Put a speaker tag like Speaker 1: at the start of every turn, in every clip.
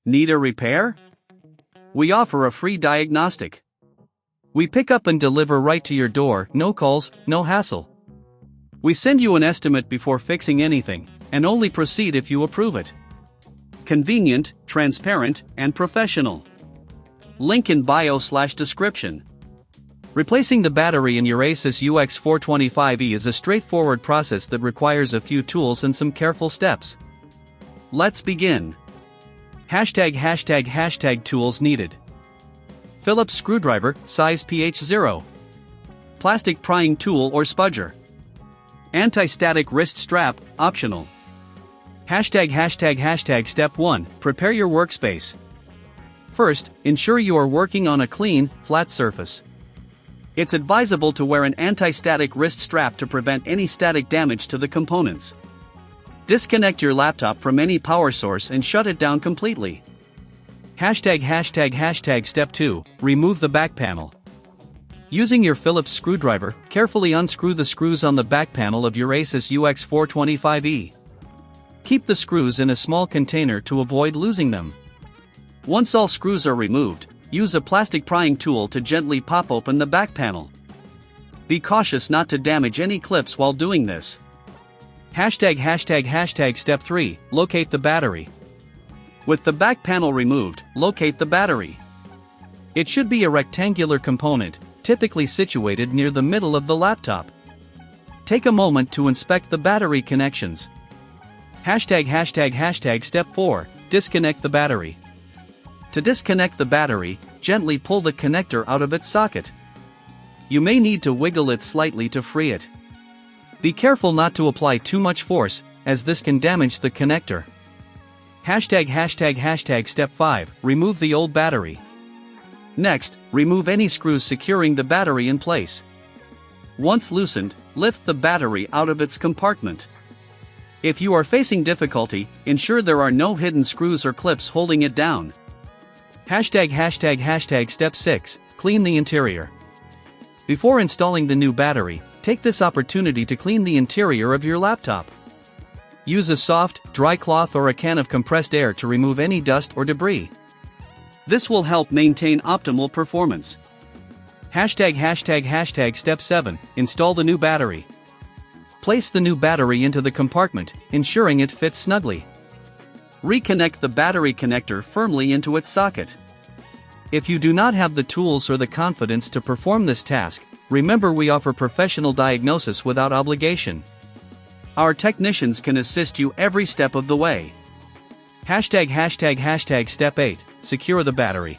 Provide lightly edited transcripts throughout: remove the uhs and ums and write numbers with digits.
Speaker 1: Need a repair? We offer a free diagnostic. We pick up and deliver right to your door, no calls, no hassle. We send you an estimate before fixing anything, and only proceed if you approve it. Convenient, transparent, and professional. Link in bio/description. Replacing the battery in your Asus UX425E is a straightforward process that requires a few tools and some careful steps. Let's begin. ###tools needed. Phillips screwdriver, size pH 0. Plastic prying tool or spudger. Anti-static wrist strap, optional. #Step 1, prepare your workspace. First, ensure you are working on a clean, flat surface. It's advisable to wear an anti-static wrist strap to prevent any static damage to the components. Disconnect your laptop from any power source and shut it down completely. #Step 2, remove the back panel. Using your Phillips screwdriver, carefully unscrew the screws on the back panel of your Asus UX425E. Keep the screws in a small container to avoid losing them. Once all screws are removed, use a plastic prying tool to gently pop open the back panel. Be cautious not to damage any clips while doing this. #Step 3, locate the battery. With the back panel removed, locate the battery. It should be a rectangular component, typically situated near the middle of the laptop. Take a moment to inspect the battery connections. #Step 4, disconnect the battery. To disconnect the battery, gently pull the connector out of its socket. You may need to wiggle it slightly to free it. Be careful not to apply too much force, as this can damage the connector. #Step 5, remove the old battery. Next, remove any screws securing the battery in place. Once loosened, lift the battery out of its compartment. If you are facing difficulty, ensure there are no hidden screws or clips holding it down. Step 6, clean the interior. Before installing the new battery, take this opportunity to clean the interior of your laptop. Use a soft, dry cloth or a can of compressed air to remove any dust or debris. This will help maintain optimal performance. Step 7, install the new battery. Place the new battery into the compartment, ensuring it fits snugly. Reconnect the battery connector firmly into its socket. If you do not have the tools or the confidence to perform this task, remember we offer professional diagnosis without obligation. Our technicians can assist you every step of the way. Step 8, secure the battery.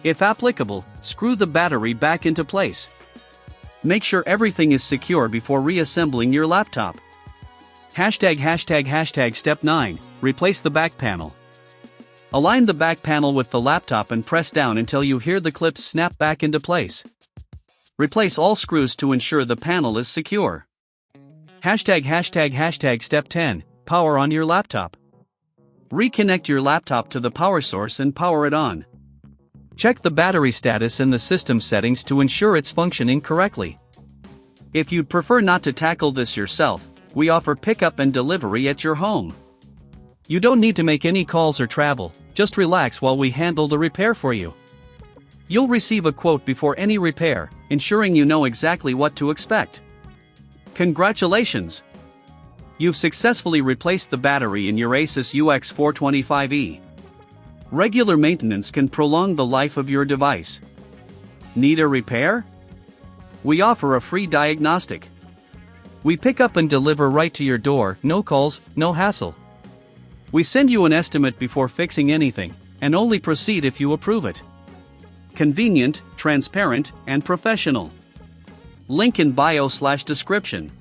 Speaker 1: If applicable, screw the battery back into place. Make sure everything is secure before reassembling your laptop. Step 9, replace the back panel. Align the back panel with the laptop and press down until you hear the clips snap back into place. Replace all screws to ensure the panel is secure. Step 10, power on your laptop. Reconnect your laptop to the power source and power it on. Check the battery status in the system settings to ensure it's functioning correctly. If you'd prefer not to tackle this yourself, we offer pickup and delivery at your home. You don't need to make any calls or travel, just relax while we handle the repair for you. You'll receive a quote before any repair, ensuring you know exactly what to expect. Congratulations! You've successfully replaced the battery in your Asus UX425E. Regular maintenance can prolong the life of your device. Need a repair? We offer a free diagnostic. We pick up and deliver right to your door, no calls, no hassle. We send you an estimate before fixing anything, and only proceed if you approve it. Convenient, transparent, and professional. Link in bio/description.